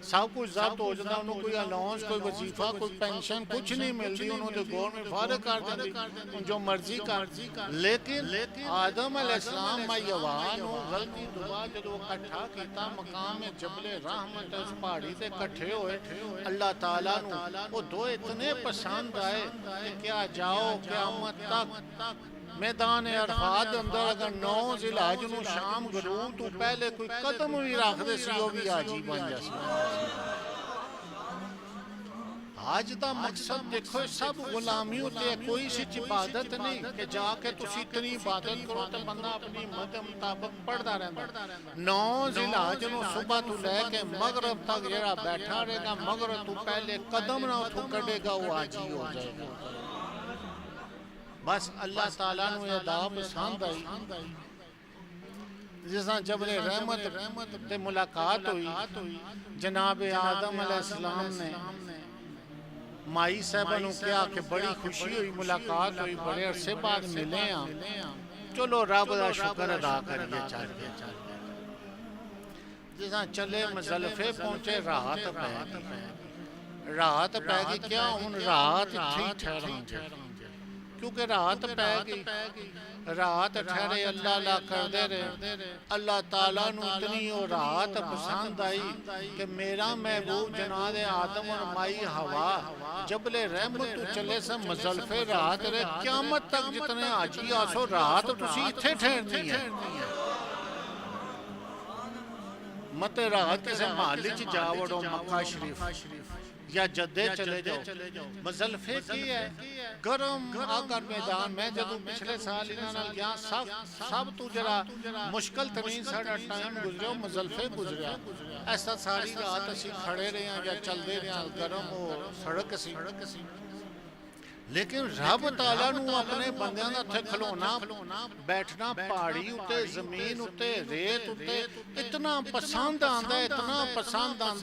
سب کچھ ضبط ہو جاندہ انہوں کوئی الاؤنس کوئی وظیفہ کوئی پینشن کچھ نہیں ملتی انہوں نے گور میں فارغ کر دیں جو مرضی کر لیکن آدم علیہ السلام مائیوان غلطی دعا جدو کٹھا کیتا مقام جبل رحمت اس پہاڑی تے کٹھے ہوئے اللہ تعالیٰ نو وہ دو اتنے پسند آئے کہ کیا جاؤ قیامت تک میدان عرفات اندر اگر 9 ذی الحجہ نو شام غروب تو پہلے کوئی قدم بھی رکھ دے سی وہ بھی آجی بن جا سی آج دا مقصد دیکھو سب غلامی ہوتے ہیں کوئی سی عبادت نہیں کہ جا کے تسی اتنی عبادت کرو تو بندہ اپنی مد مطابق پڑھتا رہتا 9 ذی الحجہ نو صبح تو لے کے مغرب تک جڑا بیٹھا رہے گا مغرب تو پہلے قدم نہ اٹھو کڑے گا وہ آجی ہو جائے گا بس اللہ تعالیٰ نو یہ دا پسند آئی جیسا جبل رحمت تے ملاقات ہوئی جناب آدم علیہ السلام نے مائی صاحبہ نو کیا کہ بڑی خوشی ہوئی ملاقات ہوئی بڑے عرصے بعد ملے ہیں چلو رب دا شکر ادا کریے چاہیے جیسا چلے مزدلفے پہنچے رات پہ گئی کیا ان رات تھی ٹھہریں گے کیونکہ رات پہ گئی رات ٹھہرے اللہ اللہ کر دے رہے اللہ تعالیٰ نو اتنی وہ رات پسند آئی کہ میرا محبوب جناب آدم اور مائی ہوا جبل رحمت تو چلے سے مزدلفے رات رہے قیامت تک جتنے آجی آسو رات تسی اتھے ٹھہرنی ہے مت رات کسے محلی چی جاوڑو مکہ شریف یا جدے چلے جاؤ مزدلفے کی ہے گرم آگر میدان میں جدو پچھلے سال انہاں گیا سب تو جرا مشکل ترین ساڑھا ٹائم گزرے مزدلفے گزریا ایسا ساری رات اسی کھڑے رہے ہیں یا چل دے رہے ہیں گرم ہو سڑک سی لیکن رب تعالیٰ نو اپنے بندیاں دا تھے کھلونا بیٹھنا پہاڑی ہوتے زمین ہوتے ریت ہوتے اتنا پسند آندہ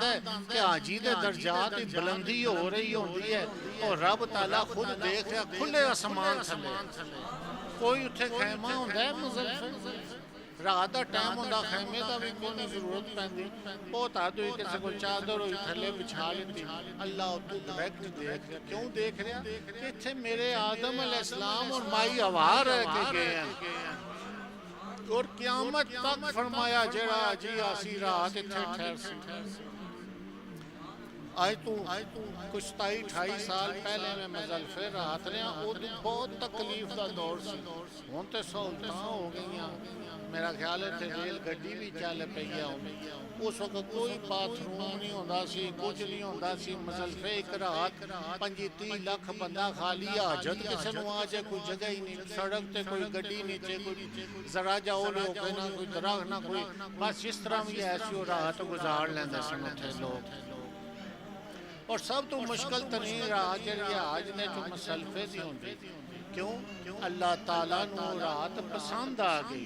ہے کہ آجی دے درجات بلندی ہو رہی ہوندی ہے اور رب تعالیٰ خود دیکھ رہا کھلے آسمان تھلے کوئی اتھے خیمہ ہوندہ ہے مزدلفے رات دا ٹائم ہوندہ خیمے دا بھی کوئی ضرورت پہندی بہت آدھو ہی کسی کو چادر ہوئی تھلے بچھا لیتی اللہ تو ڈائریکٹ دیکھ رہا کیوں دیکھ رہا کہ تھے میرے آدم علیہ السلام اور مائی ہوا رہ کے گئے ہیں اور قیامت تک فرمایا جڑا جی آسی رات اتھے ٹھہر سی آج تو کچھ 27-28 سال پہلے میں مزدلفے رات رہا وہ بہت تکلیف دا دور سی ہوں تو سہولتاں ہو گئی میرا خیال ہے تے ریل گڈی بھی چل پئی ہے اس وقت کوئی باتھ روم نہیں ہوندا سی کچھ نہیں ہوندا سی مزدلفے ایک رات 25-30 لاکھ بندہ خالی حاجت کسے نوں آ جائے کوئی جگہ ہی نہیں سڑک تے کوئی گڈی نیچے کوئی ذرا جاؤ لو کہ نہ کوئی درخت نہ کوئی بس اس طرح بھی ایسی رات گزار لیندے سن اتھے لوگ اور سب تو مشکل ترین رات جڑی آج نے جو مزدلفے دی ہوندی کیوں اللہ تعالیٰ نو رات پسند آ گئی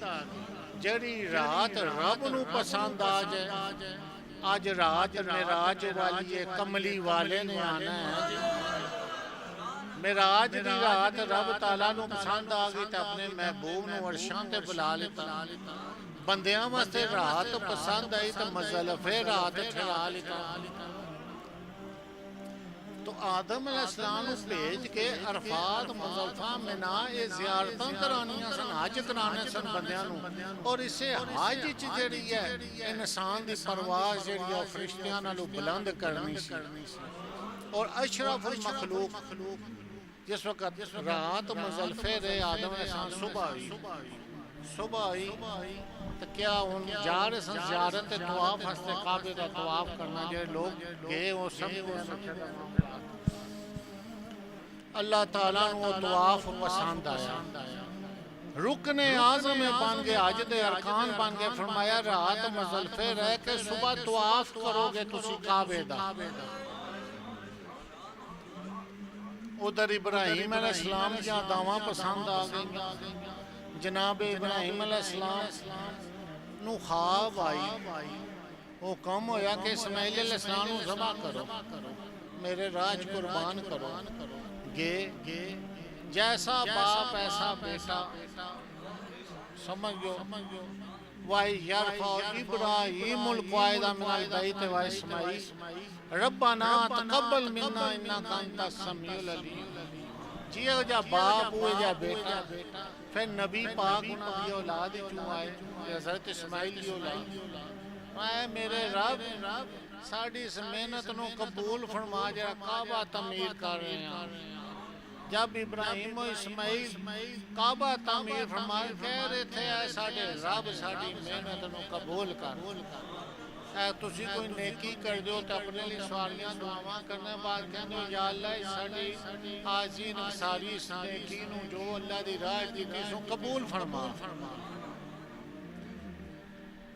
جڑی رات رب نو پسند آ جائے آج رات معراج والی کملی والے نے آنا ہے معراج دی رات رب تعالیٰ نو پسند آ گئی تے اپنے محبوب نو عرشاں تے بلا لیتا بندیاں واسطے رات پسند آئی تے مزدلفے رات ٹھہرا لیتا تو آدم علیہ السلام کو بھیج کے عرفات مزدلفہ منا یہ زیارتاں کرانیاں سن حج کرانے سن بندیاں نو اور اسے حج جڑی ہے انسان دی پرواز جڑی ہے فرشتیاں نالوں بلند کرنی سی اور اشرف المخلوق جس وقت رات مزدلفے رہے آدم علیہ السلام صبح آئی تو کیا ان جا رہے سن زیارت طواف ہستے کعبے کا طواف کرنا جو لوگ گئے وہ سب اللہ تعالیٰ نے وہ طواف پسند آیا رکن اعظم بن گئے حج دے ارکان بن گئے فرمایا رات مزدلفے رہ کے صبح طواف کرو گے تسی کعبے دا ادھر ابراہیم علیہ السلام جہاں دعویٰ پسند آ گئی جناب ابراہیم علیہ السلام نو خواب آئی وہ کم ہویا کہ اسماعیل علیہ السلام نو ذبح کرو میرے راج قربان کرو گے جیسا باپ ایسا بیٹا سمجھو وَيَرْفَعُ إِبْرَاهِيمُ الْقَوَاعِدَ مِنَ الْبَيْتِ وَإِسْمَاعِيلُ رَبَّنَا تَقَبَّلْ مِنَّا إِنَّكَ أَنْتَ السَّمِيعُ الْعَلِيمُ جیو جا باپ ہوئے جا بیٹا پھر نبی پاک انہاں دی اولاد کیوں آئے حضرت اسماعیل کی اولاد اے میرے رب ساڑی اس محنت نو قبول فرما جا کعبہ تعمیر کر رہے ہیں جب ابراہیم و اسماعیل کعبہ تعمیر فرما کہہ رہے تھے اے ساڑے رب ساڑی محنت نو قبول کر اے تسی کوئی نیکی کر دیو تو اپنے لیے سوالیاں دعاواں کرنے بعد کہنے یا اللہ ساڑی آجین ساری اس نیکی نو جو اللہ دی راہ دی کسوں قبول فرما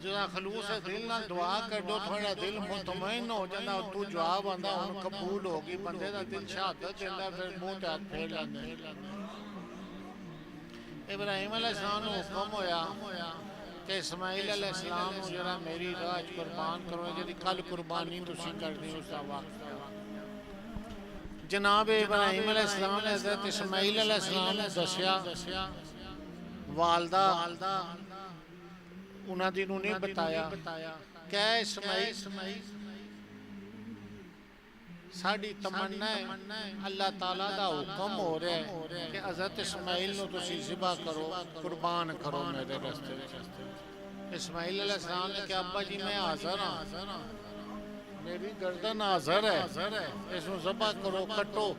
جہاں خلوص دل نہ دعا کر دو تھوڑا دل مطمئن ہو جانا تو جواب آندا ان قبول ہوگی بندے دا دل شہادت دینا پھر منہ تے ہاتھ پھیر لیندے ابراہیم علیہ السلام کو حکم ہویا کہ اسماعیل علیہ السلام کو جرا میری راہ قربان کرو جی کل قربانی تسی کر دی اس دا وقت جناب ابراہیم علیہ السلام نے حضرت اسماعیل علیہ السلام نے دسیا والدہ انہاں دی نوں نہیں بتایا کہ اسماعیل ساڑی تمنا ہے اللہ تعالیٰ دا حکم ہو رہا ہے کہ حضرت اسماعیل نو تسی ذبح کرو قربان کرو میرے راستے اسماعیل علیہ السلام نے کہا ابا جی میں حاضر ہاں میری گردن حاضر ہے اس نو ذبح کرو کٹو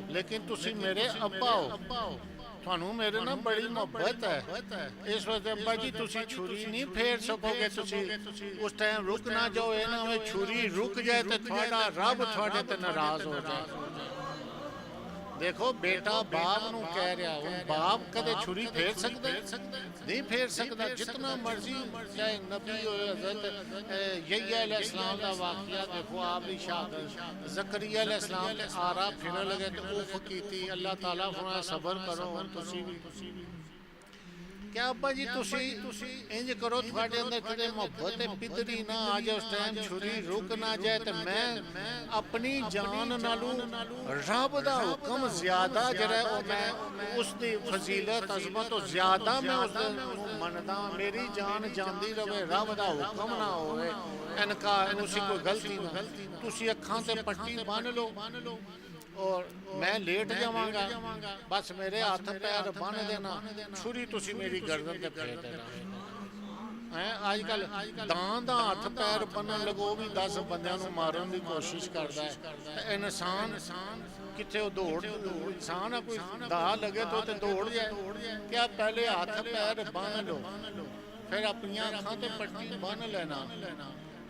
لیکن تسی میرے ابا ہو تھانوں میرے نا بڑی محبت ہے اس وقت ابا جی تسی چھری نہیں پھیر سکو گے تسی اس ٹائم رک نہ جاؤ اے نا میں چھری رک جائے تے تھوڑا رب تھوڑے تے ناراض ہو جائے دیکھو بیٹا باپ نو کہہ رہا ہوں باپ کدے چھری پھیر سکتا نہیں پھیر سکتا جتنا مرضی چاہے نبی ہوئے حضرت یحییٰ علیہ السلام دا واقعہ دیکھو آپ بھی شاہد زکریا علیہ السلام کے آرا پھرنے لگے تو اوف کیتی اللہ تعالیٰ فرمایا صبر کرو تسی بھی کیا ابا جی تسی انج کرو تھوڑے اندر کدے محبت پدری نہ آ جائے اس ٹائم چھری رک نہ جائے تو میں اپنی جان نالو رب دا حکم زیادہ جڑا ہے میں اس دی فضیلت عظمت و زیادہ میں اس مندا میری جان جاندی رہے رب دا حکم نہ ہوئے انکار اسی کوئی غلطی نہ تسی اکھاں تے پٹی بن لو اور میں لیٹ جاواں گا بس میرے ہاتھ پیر بن دینا چھری تسی میری گردن تے پھیر دینا ਅੱਜ ਕੱਲ ਦਾਂ ਦਾ ਹੱਥ ਪੈਰ ਬੰਨਣ ਲੱਗੋ ਵੀ 10 ਬੰਦਿਆਂ ਨੂੰ ਮਾਰਨ ਦੀ ਕੋਸ਼ਿਸ਼ ਕਰਦਾ ਹੈ। ਇਨਸਾਨ ਕਿੱਥੇ ਉਹ ਦੌੜ ਇਨਸਾਨ ਆ ਕੋਈ ਦਾ ਲਗੇ ਤੇ ਦੌੜ ਜਾਏ। ਕਿਆ ਪਹਿਲੇ ਹੱਥ ਪੈਰ ਬੰਨ ਲਓ, ਫਿਰ ਆਪਣੀਆਂ ਅੱਖਾਂ ਤੇ ਪੱਟੀ ਬੰਨ ਲੈਣਾ।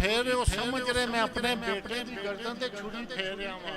ਫੇਰ ਉਹ ਸਮਝ ਰਹੇ ਮੈਂ ਆਪਣੇ ਬੇਟੇ ਦੀ ਗਰਦਨ ਤੇ ਛੁਰੀ ਫੇਰ ਰਿਹਾ ਵਾਂ।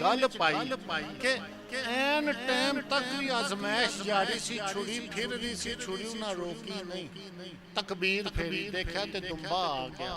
ਗੱਲ ਪਾਈ ਕਿ ਐਨ ਟਾਈਮ ਤੱਕ ਵੀ ਆਜ਼ਮਾਇਸ਼ ਜਾਰੀ ਸੀ, ਛੁਰੀ ਫਿਰ ਰਹੀ ਸੀ, ਛੁਰੀ ਉਹਨਾਂ ਰੋਕੀ ਨਹੀਂ। ਤਕਬੀਰ ਫੇਰੀ, ਦੇਖਿਆ ਤੇ ਦੁੰਬਾ ਆ ਗਿਆ।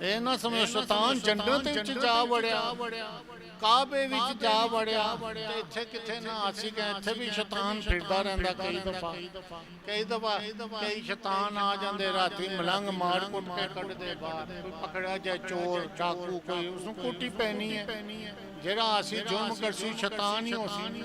ਇਹ ਨਾ ਸਮਝੋ ਸ਼ੈਤਾਨ ਜੰਨਤ ਵਿੱਚ ਜਾ ਵੜਿਆ, ਕਾਬੇ ਵਿੱਚ ਜਾ ਵੜਿਆ ਤੇ ਇੱਥੇ ਕਿੱਥੇ ਨਾ ਅਸੀਂ ਗਏ। ਇੱਥੇ ਵੀ ਸ਼ੈਤਾਨ ਫਿਰਦਾ ਰਹਿੰਦਾ ਕਈ ਦਫਾ ਕਈ ਸ਼ੈਤਾਨ ਆ ਜਾਂਦੇ ਰਾਤੀ ਮਲੰਗ ਮਾਰ ਕੁੱਟ ਕੇ ਕੱਢਦੇ ਬਾਹਰ। ਕੋਈ ਪਕੜਿਆ ਜਾਏ ਚੋਰ ਚਾਕੂ ਕੋਈ, ਉਸਨੂੰ ਕੁੱਟੀ ਪੈਣੀ ਹੈ। ਜਿਹੜਾ ਅਸੀਂ ਜੁਰਮ ਕਰਸੀ ਸ਼ੈਤਾਨ ਹੀ ਹੋਸੀ।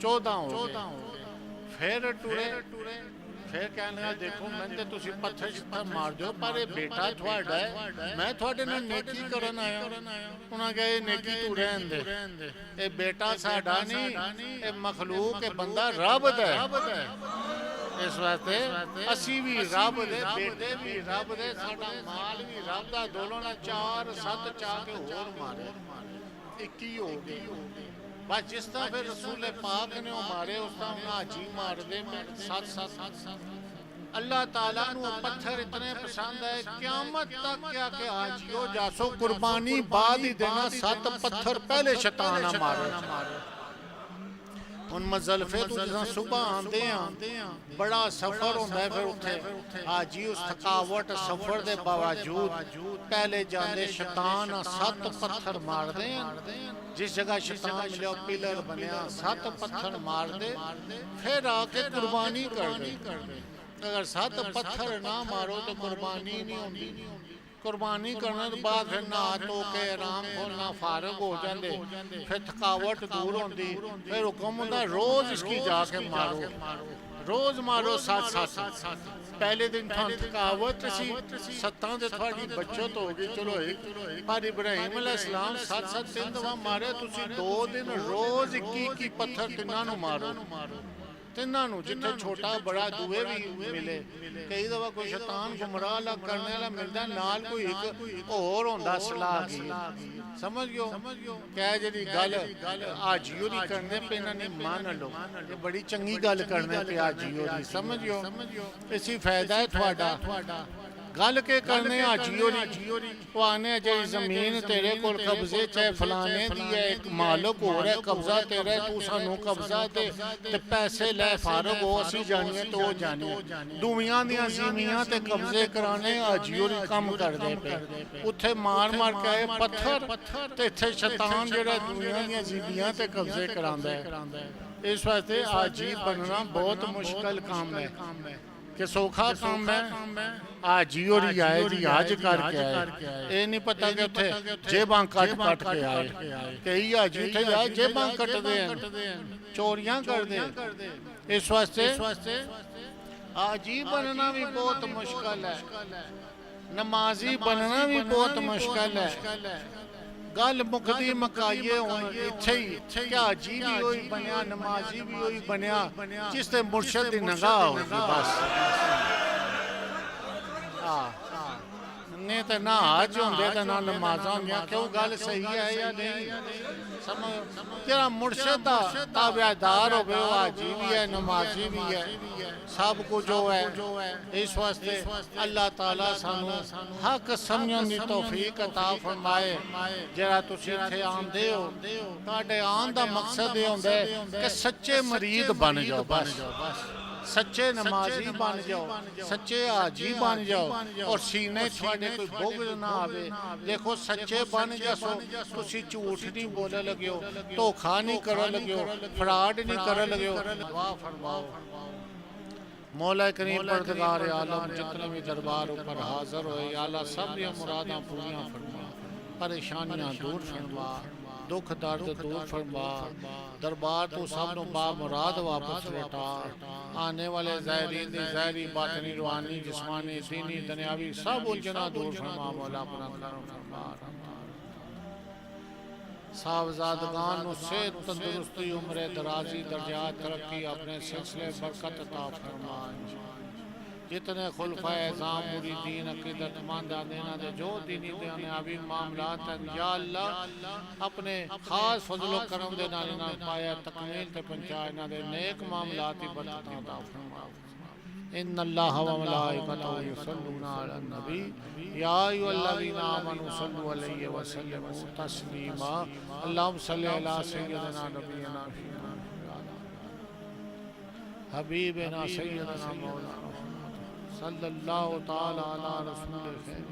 14 ہو گئے پھر ٹرے پھر کہنے لگا دیکھو میں تے تسی پتھر شتھر مار دیو پر یہ بیٹا تھوڑا ہے میں تھوڑے نال نیکی کرن آیا انہاں کہا یہ نیکی تو رہن دے یہ بیٹا ساڈا نہیں یہ مخلوق ہے بندہ رب دے اس واسطے اسی بھی رب دے بیٹے بھی رب دے ساڈا مال بھی رب دا دونوں نے 4-7 چاہ کے ہور مارے 21 ہو گئی بس جس طرح پھر رسول پاک نے وہ مارے اس طرح انہاں حاجی مار دے 7 اللہ تعالیٰ نو پتھر اتنے پسند ہے قیامت تک کیا کہ حاجیو جاسو قربانی بعد ہی دینا 7 پتھر پہلے شیطان نہ مارے ان مزدلفے تو جہاں صبح آندے ہیں بڑا سفر ہوندہ ہے پھر اٹھے حاجی اس تھکاوٹ سفر دے باوجود پہلے جاندے شیطان 7 پتھر مار دے جس جگہ شیطان ملے پیلر بنیا 7 پتھر مار دے پھر آکے قربانی کر دے اگر 7 پتھر نہ مارو تو قربانی نہیں ہوندی قربانی کرنے تو بعد پھر نہ تو کہ آرام کھولنا فارغ ہو جاندے پھر تھکاوٹ دور ہوندی پھر حکم ہوندہ روز اس کی جا کے مارو روز مارو 7 پہلے دن تھان تھکاوٹ سی 7 دے تھوڑی بچت ہوگی چلو ایک پر ابراہیم علیہ السلام 7 دن دفعہ مارے تسی 2 دن روز 21 پتھر تنانو مارو تنانو جتنے چھوٹا بڑا دوئے بھی ملے کئی دفعہ کوئی شیطان گمراہ لگ کرنے والا ملتا نال کوئی ایک اور ہوندہ صلاح کی سمجھ گئو کہہ جڑی گل آجیو دی کرنے پہ انہاں نے مان لو یہ بڑی چنگی گل کرنے پہ آجیو دی سمجھ گئو اسی فائدہ ہے تھوڑا گل کے کرنے آجیو دی وہ آنے جائے زمین تیرے کو قبضے چاہے فلانے دی ہے ایک مالک ہو رہا ہے قبضہ تیرے تو سانو قبضہ دے تے پیسے لے فارغ ہو اسی جانیے تو ہو جانیے دنیا دیا زمینیاں تے قبضے کرانے آجیو دی کم کر دے پہ اتھے مار مار کے آئے پتھر تے اتھے شیطان جڑا دنیا دیا زمینیاں تے قبضے کراندہ ہے اس واسطے آجی بننا بہت مشکل کام ہے کہ سوکھا کام ہے آجی اور ہی آئے جی آج کر کے آئے اے نہیں پتا کہ اتھے جیباں کٹ کے آئے کئی آجی تھے جائے جیباں کٹ دے چوریاں کر دے اس واسطے آجی بننا بھی بہت مشکل ہے نمازی بننا بھی بہت مشکل ہے گل مقدی مکائیے اتھے ہی کیا عجیب بھی ہوئی بنیا نمازی بھی ہوئی بنیا جس تے مرشد نگاہ ہوگی بس نہیں تے نہ آج ہوندے تے نہ نمازاں ہوندیاں کیوں گل صحیح ہے یا نہیں تیرا مرشد تابعدار ہو گئے آجی بھی ہے نمازی بھی ہے سب کو جو ہے اس واسطے اللہ تعالیٰ سانو حق سمجھن دی توفیق عطا فرمائے جرا تسی تھے آن دے ہو تاڑے آن دا مقصد یہ ہوندے کہ سچے مرید بن جاؤ بس سچے نمازی بن جاؤ سچے آجی بن جاؤ اور سینے چھوڑے کوئی بغض نہ آوے دیکھو سچے بن جاسو تسی جھوٹ نہیں بولے لگے ہو دھوکا نہیں کرے لگے ہو فراڈ نہیں کرے لگے ہو دعا فرماؤ مولا کریم پردگار عالم جتنے بھی دربار اوپر حاضر ہوئے یا اللہ سب یہ مراداں پوریاں فرما پریشانیاں دور فرما دکھ درد دور فرما دربار تو سب نو با مراد واپس لوٹا آنے والے زائرین دی زائری باطنی روحانی جسمانی دینی دنیاوی سب الجھنا دور فرما مولا اپنا کرم فرما صاحبزادگان نو صحت تندرستی عمر درازی درجات ترقی اپنے سلسلے برکت عطا فرما جتنے خلفۂ اعظام مریدین عقیدت ماندہ دینا دے جو دینی دنیاوی معاملات ہیں یا اللہ اپنے خاص فضل و کرم دے نالینا پایا تکمیل تے پنچائنا دے نیک معاملاتی برکت عطا فرما ان اللہ و ملائکتہ یصلون علی النبی یا ایھا الذین آمنوا صلوا علیہ وسلموا تسلیما اللہم صلی علی سیدنا نبینا حبیبنا سیدنا مولانا صلی اللہ تعالی علی رسول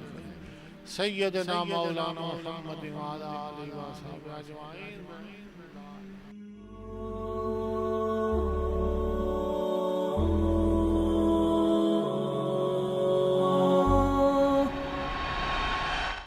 سیدنا مولانا محمد وعلی آلہ وصحبہ اجمعین